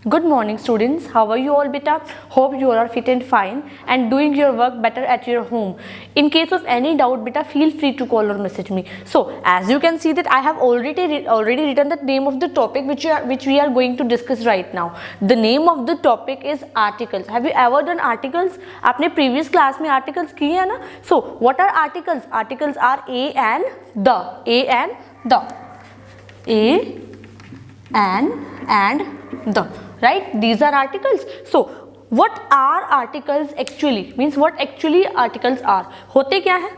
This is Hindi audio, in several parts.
Good morning students, how are you all beta? Hope you all are fit and fine and doing your work better at your home. In case of any doubt beta, feel free to call or message me. So as you can see that I have already written the name of the topic which we are going to discuss right now. The name of the topic is articles. Have you ever done articles? आपने previous class में articles किए हैं ना? So what are articles? Articles are a and the. A and the. A and the. Right, these are articles. So what are articles actually, means what actually articles are, होते क्या है?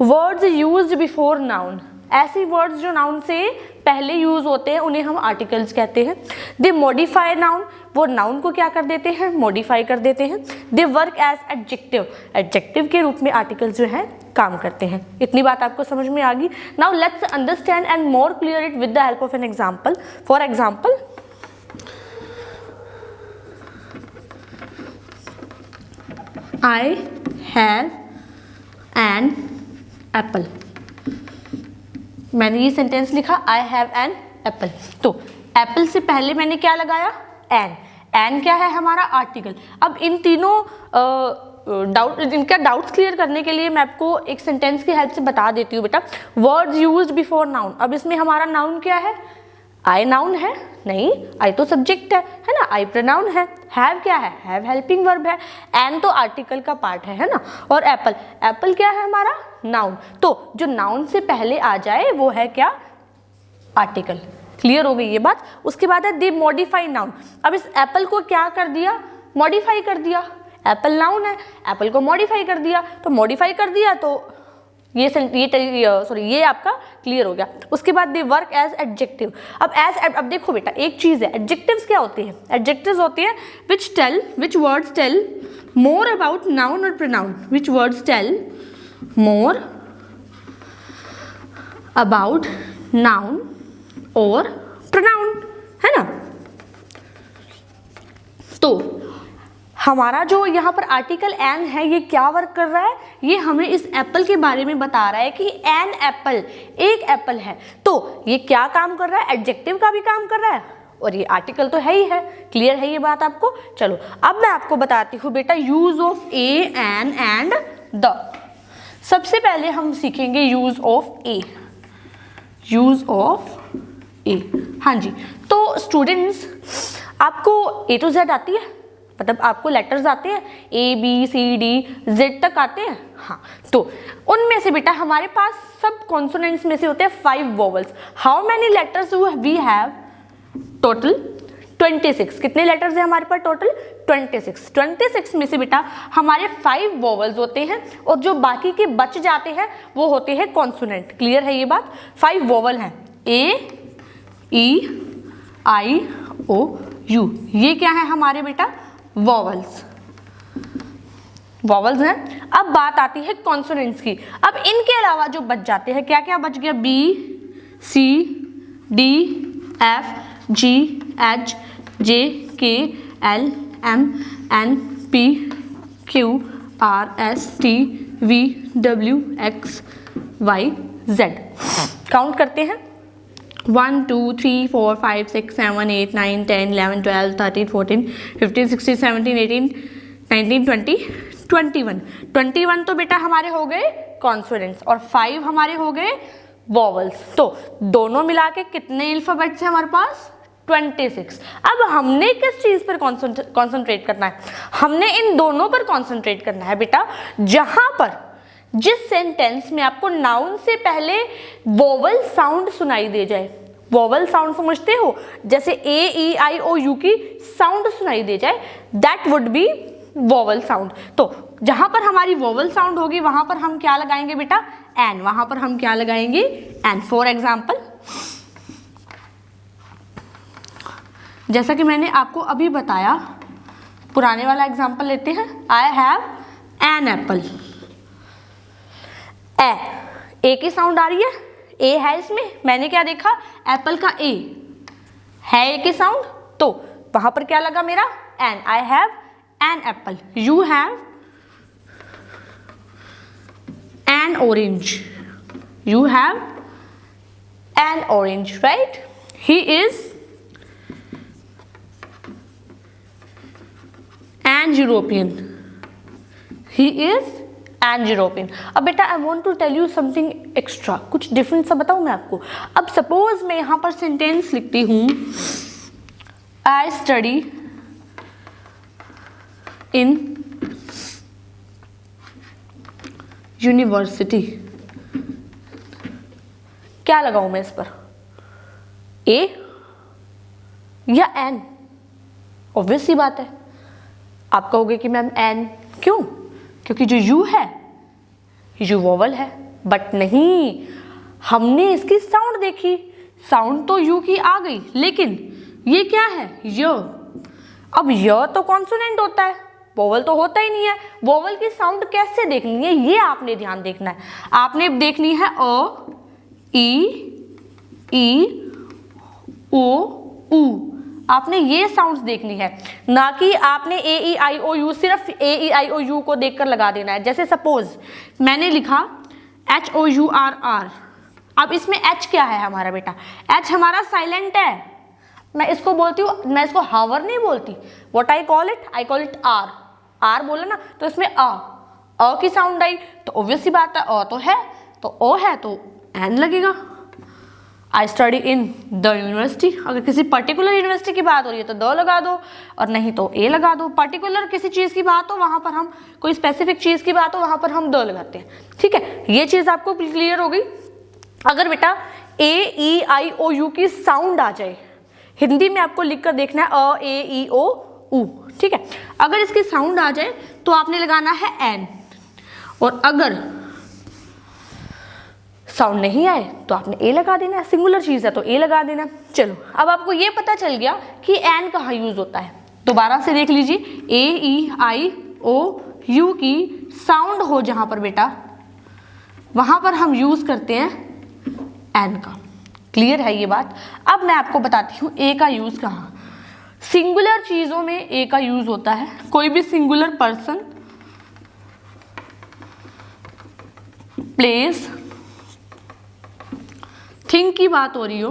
Words used before noun, ऐसी words जो noun से पहले यूज होते हैं उन्हें हम आर्टिकल्स कहते हैं. दे मॉडिफाई नाउन, वो नाउन को क्या कर देते हैं, मॉडिफाई कर देते हैं. They work as adjective, adjective के रूप में आर्टिकल्स जो है काम करते हैं. इतनी बात आपको समझ में आ गई. Now let's understand and more clear it with the help of an example. For example, I have an apple. मैंने ये सेंटेंस लिखा I have an apple. तो एप्पल से पहले मैंने क्या लगाया, एन क्या है हमारा आर्टिकल. अब इन तीनों इनका डाउट्स क्लियर करने के लिए मैं आपको एक सेंटेंस की हेल्प से बता देती हूँ बेटा. Words used before noun. अब इसमें हमारा नाउन क्या है, आई नाउन है, नहीं आई तो सब्जेक्ट है ना, आई प्रोनाउन है. हैव क्या है, हैव हेल्पिंग वर्ब है. एन तो आर्टिकल का पार्ट है ना. और एप्पल, एप्पल क्या है हमारा नाउन. तो जो नाउन से पहले आ जाए वो है क्या, आर्टिकल. क्लियर हो गई ये बात. उसके बाद है दे मॉडिफाई नाउन. अब इस एप्पल को क्या कर दिया, मॉडिफाई कर दिया. एप्पल नाउन है, एप्पल को मॉडिफाई कर दिया. तो मॉडिफाई कर दिया तो ये आपका क्लियर हो गया. उसके बाद दे वर्क एज एडजेक्टिव. अब देखो बेटा एक चीज है, एडजेक्टिव्स क्या होते हैं, एडजेक्टिव्स होते हैं which words tell more about noun और pronoun. Which words tell more about noun और प्रोनाउन, है ना. तो हमारा जो यहाँ पर आर्टिकल एन है ये क्या वर्क कर रहा है, ये हमें इस एप्पल के बारे में बता रहा है कि एन एप्पल, एक एप्पल है. तो ये क्या काम कर रहा है, एडजेक्टिव का भी काम कर रहा है और ये आर्टिकल तो है ही है. क्लियर है ये बात आपको. चलो अब मैं आपको बताती हूँ बेटा use of a, an and the. सबसे पहले हम सीखेंगे use of a. Use of a, हाँ जी. तो स्टूडेंट्स आपको ए टू जेड आती है, मतलब आपको लेटर्स आते हैं A B C D Z तक आते हैं. हाँ, तो उनमें से बेटा हमारे पास सब कॉन्सोनेंट्स में से होते हैं 5 vowels. How many letters we have, total 26. कितने लेटर्स हैं हमारे पास टोटल, 26. 26 में से बेटा हमारे 5 वोवल्स होते हैं और जो बाकी के बच जाते हैं वो होते हैं कॉन्सोनेंट. क्लियर है ये बात. 5 वोवल हैं, ए ई आई ओ यू. ये क्या है हमारे बेटा, वॉवल्स. वॉवल्स हैं. अब बात आती है कॉन्सोनेंट्स की. अब इनके अलावा जो बच जाते हैं, क्या क्या बच गया, B C D F G H J K L M N P Q R S T V W X Y Z. Count करते हैं. 1 2 3 4 5 6 7 8 9 10 11 12 13 14 15 16 17 18 19 20 21. 21 तो बेटा हमारे हो गए कॉन्सोनेंट्स और 5 हमारे हो गए वॉवल्स. तो दोनों मिला के कितने अल्फाबेट्स हैं हमारे पास, 26. अब हमने किस चीज पर कॉन्सेंट्रेट करना है, हमने इन दोनों पर कॉन्सेंट्रेट करना है बेटा जहां पर जिस सेंटेंस में आपको नाउन से पहले वोवल साउंड सुनाई दे जाए. वोवल साउंड समझते हो, जैसे ए ई आई ओ यू की साउंड सुनाई दे जाए, that would be vowel sound. तो जहां पर हमारी वोवल साउंड होगी वहां पर हम क्या लगाएंगे बेटा, एन. वहां पर हम क्या लगाएंगे, एन. फॉर एग्जाम्पल, जैसा कि मैंने आपको अभी बताया, पुराने वाला एग्जाम्पल लेते हैं. I have an apple. A की साउंड आ रही है, ए है इसमें. मैंने क्या देखा, एप्पल का ए है, ए की साउंड. तो वहां पर क्या लगा मेरा, an. I have an apple. You have an orange. You have an orange, right? He is an European. He is an European. अब बेटा I want to tell you something extra, कुछ डिफरेंट सा बताऊँ मैं आपको. अब सपोज मैं यहाँ पर सेंटेंस लिखती हूँ I study in यूनिवर्सिटी. क्या लगाऊं मैं इस पर, ए या एन? ऑब्वियस सी बात है, आप कहोगे कि मैम एन क्यों? क्योंकि जो यू है यू वोवल है. बट नहीं, हमने इसकी साउंड देखी, साउंड तो यू की आ गई, लेकिन ये क्या है, य. अब य तो कॉन्सोनेंट होता है, वोवल तो होता ही नहीं है. वोवल की साउंड कैसे देखनी है ये आपने ध्यान देखना है. आपने देखनी है अ, ई, ओ, ऊ. आपने ये साउंड्स देखनी है, ना कि आपने ए ई आई ओ यू सिर्फ ए ई आई ओ यू को देखकर लगा देना है. जैसे सपोज मैंने लिखा H O U R R. अब इसमें एच क्या है हमारा बेटा? एच हमारा साइलेंट है. मैं इसको बोलती हूँ, मैं इसको हावर नहीं बोलती. What I call it R. R बोला ना तो इसमें अ की साउंड आई, तो ऑब्वियस सी बात है अ तो है, तो ओ है तो एन लगेगा. I study in the university. अगर किसी पर्टिकुलर यूनिवर्सिटी की बात हो रही है तो द लगा दो, और नहीं तो ए लगा दो. पर्टिकुलर किसी चीज़ की बात हो वहाँ पर हम, कोई स्पेसिफिक चीज़ की बात हो वहाँ पर हम द लगाते हैं. ठीक है, ये चीज़ आपको क्लियर हो गई. अगर बेटा ए ई आई ओ यू की साउंड आ जाए, हिंदी में आपको लिख कर देखना है अ ए ई ओ ऊ. ठीक है, अगर इसकी साउंड आ जाए तो आपने लगाना है एन, और अगर साउंड नहीं आए तो आपने ए लगा देना है. सिंगुलर चीज़ है तो ए लगा देना. चलो, अब आपको ये पता चल गया कि एन कहाँ यूज होता है. दोबारा से देख लीजिए, ए ई आई ओ यू की साउंड हो जहाँ पर बेटा, वहाँ पर हम यूज करते हैं एन का. क्लियर है ये बात? अब मैं आपको बताती हूँ ए का यूज कहाँ. सिंगुलर चीजों में ए का यूज होता है. कोई भी सिंगुलर पर्सन, प्लेस, थिंग की बात हो रही हो,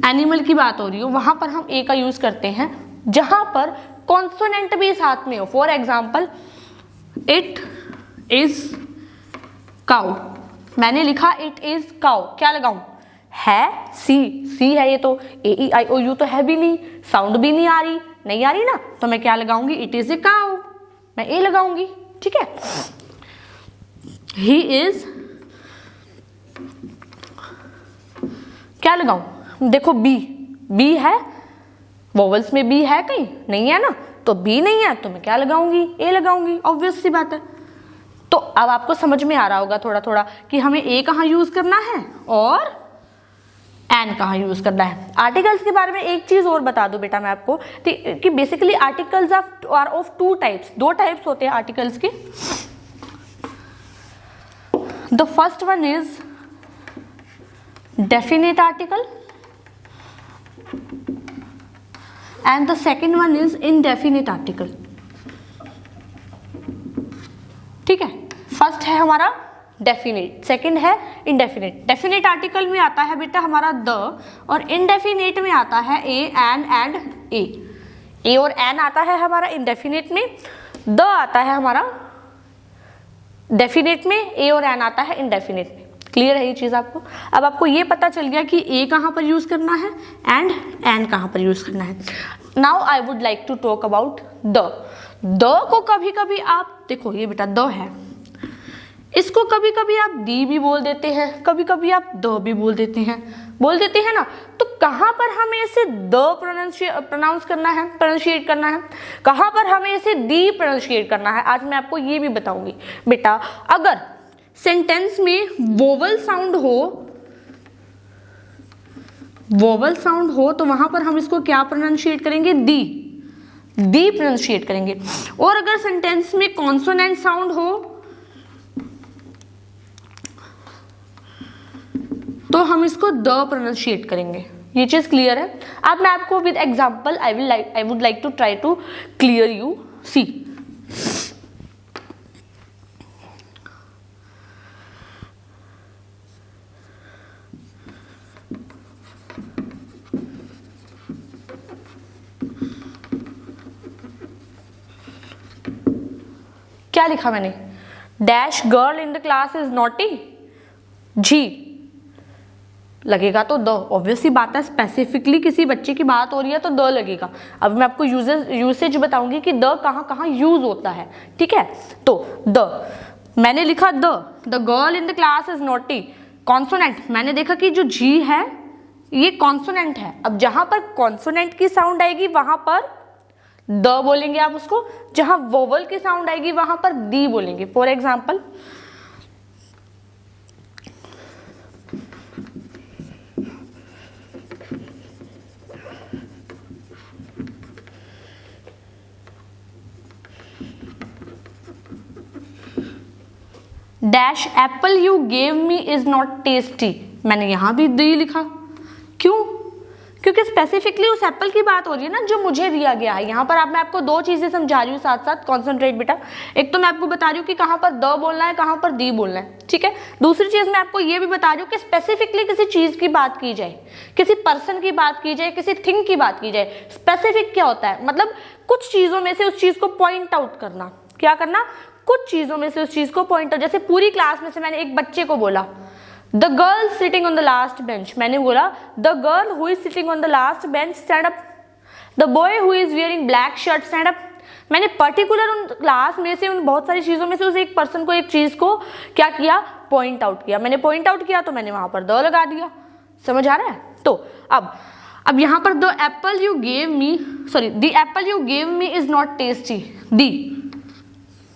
एनिमल की बात हो रही हो, वहां पर हम ए का यूज करते हैं जहां पर कॉन्सोनेंट भी साथ में हो. For example, it is cow. मैंने लिखा इट इज काउ, क्या लगाऊं? है सी है. ये तो ए ई आई ओ यू तो है भी नहीं, साउंड भी नहीं आ रही ना, तो मैं क्या लगाऊंगी? इट इज ए काउ, मैं ए लगाऊंगी. ठीक है, ही इज, क्या लगाऊं? देखो बी है, वोवल्स में बी है कहीं? नहीं है ना, तो बी नहीं है तो मैं क्या लगाऊंगी? ए लगाऊंगी. ऑब्वियस सी बात है. तो अब आपको समझ में आ रहा होगा थोड़ा थोड़ा कि हमें ए कहाँ यूज करना है और एन कहाँ यूज करना है. आर्टिकल्स के बारे में एक चीज और बता दूं बेटा मैं आपको कि basically articles are of two types. दो टाइप्स होते हैं आर्टिकल्स के. The first one is definite article and the second one is indefinite article. ठीक है, फर्स्ट है हमारा डेफिनेट, सेकंड है इनडेफिनेट. डेफिनेट आर्टिकल में आता है बेटा हमारा द, और इनडेफिनेट में आता है ए, एन एंड ए. ए और एन आता है हमारा इनडेफिनेट में, द आता है हमारा डेफिनेट में, ए और एन आता है इनडेफिनेट में. क्लियर है ये चीज़ आपको? अब आपको ये पता चल गया कि ए कहाँ पर यूज़ करना है एंड एन कहाँ पर यूज़ करना है. Now I would like to talk about the. को कभी कभी आप देखो, ये बेटा द है, इसको कभी कभी आप दी भी बोल देते हैं, कभी कभी आप द भी बोल देते हैं ना. तो कहाँ पर हमें इसे द प्रोनाउंस करना है, प्रोनाउंशिएट करना है, कहाँ पर हमें इसे दी प्रोनाउंशिएट करना है, आज मैं आपको ये भी बताऊंगी. बेटा अगर सेंटेंस में वोवल साउंड हो तो वहां पर हम इसको क्या प्रोनाउंशिएट करेंगे? दी प्रोनाउंशिएट करेंगे. और अगर सेंटेंस में कॉन्सोनेंट साउंड हो तो हम इसको द प्रोनाउंशिएट करेंगे. ये चीज क्लियर है? अब मैं आपको with example I would like to try to clear you. See, क्या लिखा मैंने, dash girl in the class is naughty, जी लगेगा तो द, ऑब्वियसली बात है, स्पेसिफिकली किसी बच्चे की बात हो रही है तो द लगेगा। अब मैं आपको यूसेज बताऊंगी कि द कहाँ कहाँ यूज होता है, ठीक है। तो द मैंने लिखा the girl in the class is naughty, consonant मैंने देखा कि जो जी है ये कॉन्सोनेंट है। अब जहां पर कॉन्सोनेंट की साउंड आएगी वहां पर द बोलेंगे आप उसको, जहां वोवल की साउंड आएगी वहां पर दी बोलेंगे। For example dash Apple you gave me is not tasty, मैंने यहां भी दी लिखा, क्यों? क्योंकि स्पेसिफिकली उस एप्पल की बात हो रही है ना जो मुझे दिया गया है। यहाँ पर मैं आपको दो चीजें समझा रही हूँ साथ साथ, कॉन्सेंट्रेट बेटा। एक तो मैं आपको बता रही हूँ कि कहाँ पर द बोलना है, कहाँ पर दी बोलना है, ठीक है। दूसरी चीज मैं आपको ये भी बता रही हूँ कि स्पेसिफिकली किसी चीज की बात की जाए, किसी पर्सन की बात की जाए, किसी थिंग की बात की जाए। स्पेसिफिक क्या होता है, मतलब कुछ चीजों में से उस चीज को पॉइंट आउट करना। क्या करना? कुछ चीजों में से उस चीज को पॉइंट आउट। जैसे पूरी क्लास में से मैंने एक बच्चे को बोला the girl sitting on the last bench, मैंने बोला the girl who is sitting on the last bench stand up, the boy who is wearing black shirt stand up. मैंने पर्टिकुलर उन क्लास में से उन बहुत सारी चीजों में से उस एक पर्सन को, एक चीज को क्या किया, पॉइंट आउट किया। मैंने पॉइंट आउट किया तो मैंने वहां पर द लगा दिया। समझ आ रहा है? तो अब यहाँ पर the apple you gave me, sorry the apple you gave me is not tasty,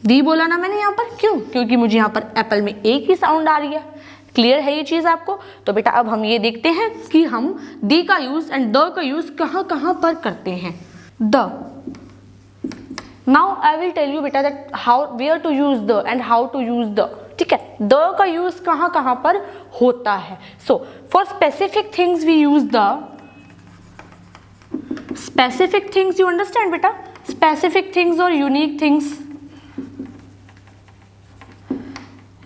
the बोला ना मैंने यहाँ पर, क्यों? क्योंकि मुझे यहाँ पर एप्पल में एक ही साउंड आ रही है। क्लियर है ये चीज आपको? तो बेटा अब हम ये देखते हैं कि हम दी का यूज एंड द का यूज कहाँ कहाँ पर करते हैं। The, now I will tell you बेटा that how, where to use the and how to use the, ठीक है। द का यूज कहाँ कहाँ पर होता है। So for specific things we use the, specific things, you understand बेटा, स्पेसिफिक थिंग्स और यूनिक थिंग्स।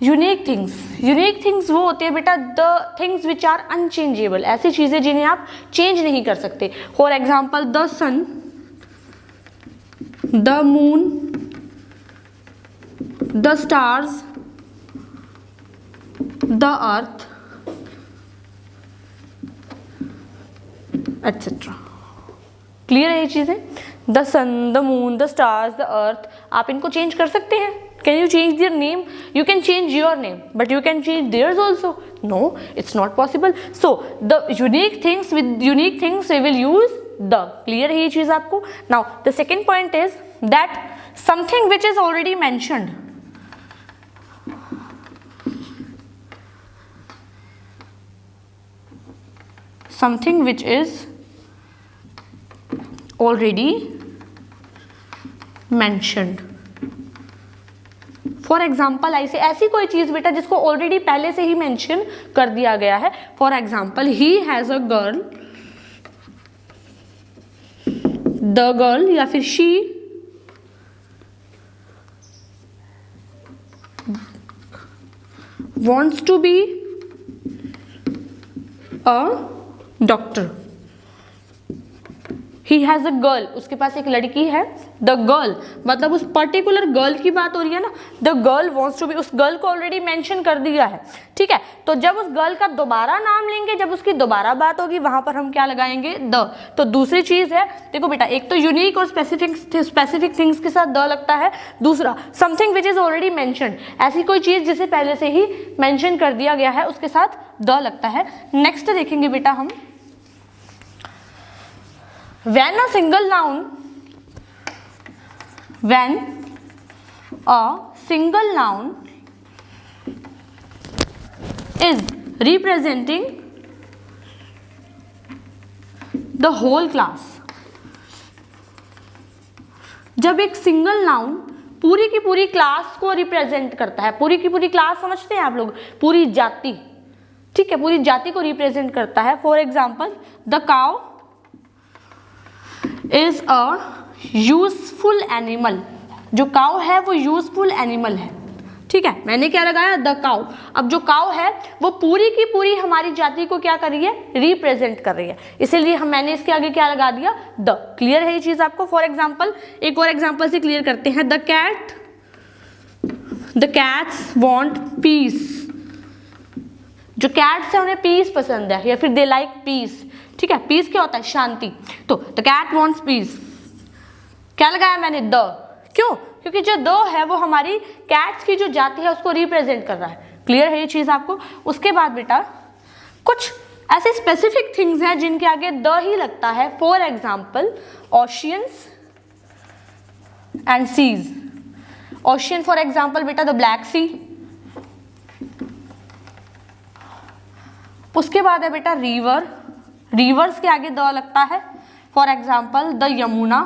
यूनिक थिंग्स वो होती है बेटा the things which are unchangeable, ऐसी चीजें जिन्हें आप चेंज नहीं कर सकते। For example the sun, the moon, the stars, the earth etcetera. Clear है ये चीजें? The sun, the moon, the stars, the earth, आप इनको चेंज कर सकते हैं। Can you change their name? You can change your name, but you can change theirs also. No, it's not possible. So the unique things, with unique things we will use the. Clear है ये चीज आपको? Now the second point is that something which is already mentioned, something which is already mentioned. For example ऐसी कोई चीज बेटा जिसको ऑलरेडी पहले से ही मेंशन कर दिया गया है। For example he has a girl, the girl या फिर she wants to be a doctor. He has a girl, उसके पास एक लड़की है। द गर्ल मतलब उस पर्टिकुलर गर्ल की बात हो रही है ना। The girl wants to be, उस गर्ल को ऑलरेडी मेंशन कर दिया है, ठीक है। तो जब उस गर्ल का दोबारा नाम लेंगे, जब उसकी दोबारा बात होगी, वहां पर हम क्या लगाएंगे, द। तो दूसरी चीज है, देखो बेटा, एक तो यूनिक और स्पेसिफिक थिंग्स के साथ द लगता है। दूसरा something which is already mentioned, ऐसी कोई चीज जिसे पहले से ही मेंशन कर दिया गया है, उसके साथ द लगता है। नेक्स्ट देखेंगे बेटा हम, when a single noun is representing the whole class, जब एक सिंगल नाउन पूरी की पूरी क्लास को रिप्रेजेंट करता है, पूरी की पूरी क्लास समझते हैं आप लोग, पूरी जाति, ठीक है, पूरी जाति को रिप्रेजेंट करता है। For example the cow is a useful animal, जो काउ है वो यूजफुल एनिमल है, ठीक है। मैंने क्या लगाया, द काउ। अब जो काउ है वो पूरी की पूरी हमारी जाति को क्या कर रही है, रिप्रेजेंट कर रही है, इसीलिए मैंने इसके आगे क्या लगा दिया, द। क्लियर है ये चीज आपको? फॉर एग्जाम्पल एक और एग्जाम्पल से क्लियर करते हैं। The cat the cats want peace, जो कैट्स है उन्हें पीस पसंद है, या फिर दे लाइक पीस, ठीक है। पीस क्या होता है? शांति। तो द कैट वॉन्ट्स पीस, क्या लगाया मैंने? द। क्यों? क्योंकि जो द है वो हमारी कैट्स की जो जाति है उसको रिप्रेजेंट कर रहा है। क्लियर है ये चीज आपको? उसके बाद बेटा कुछ ऐसे स्पेसिफिक थिंग्स हैं जिनके आगे द ही लगता है। For example oceans and seas. Ocean for example बेटा द ब्लैक सी। उसके बाद है बेटा रिवर, रिवर्स के आगे द लगता है। For example the Yamuna.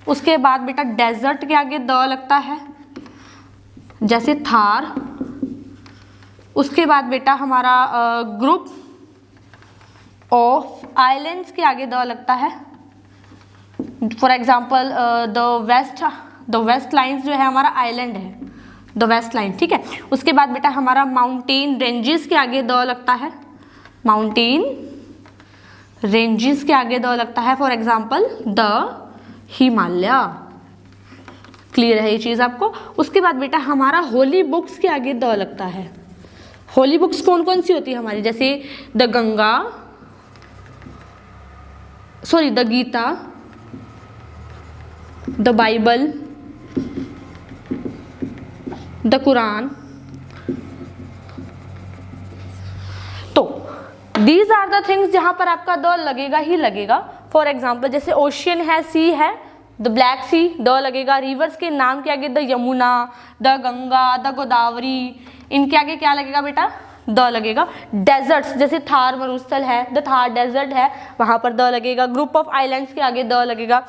उसके बाद बेटा डेजर्ट के आगे द लगता है, जैसे थार। उसके बाद बेटा हमारा ग्रुप ऑफ आइलैंड्स के आगे द लगता है। For example the west lines जो है हमारा आइलैंड है, द वेस्ट लाइन, ठीक है। उसके बाद बेटा हमारा माउंटेन रेंजेस के आगे द लगता है, माउंटेन रेंजेस के आगे द लगता है। For example the Himalaya. Clear है ये चीज आपको? उसके बाद बेटा हमारा होली बुक्स के आगे द लगता है। होली बुक्स कौन कौन सी होती है हमारी? जैसे the Ganga, sorry the Gita, the Bible, the Quran. तो दीज आर द थिंग्स जहां पर आपका द लगेगा ही लगेगा। फॉर एग्जाम्पल जैसे ओशियन है, सी है, द ब्लैक सी, द लगेगा। रिवर्स के नाम के आगे the Yamuna, the Ganga, the Godavari, इनके आगे क्या लगेगा बेटा? द लगेगा। डेजर्ट्स जैसे थार मरुस्थल है, द थार डेजर्ट है, वहां पर द लगेगा। ग्रुप ऑफ आइलैंड्स के आगे द लगेगा।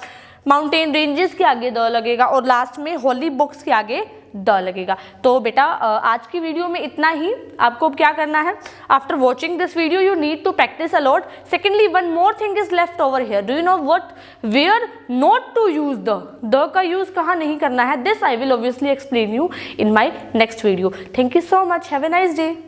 माउंटेन रेंजेस के आगे द लगेगा। और लास्ट में होली बुक्स के आगे द लगेगा। तो बेटा आज की वीडियो में इतना ही। आपको क्या करना है? After watching this video you need to practice a lot. Secondly one more thing is left over here. Do you know what? Where not to use the का यूज कहाँ नहीं करना है? This I will obviously explain you in my next video. Thank you so much. Have a nice day.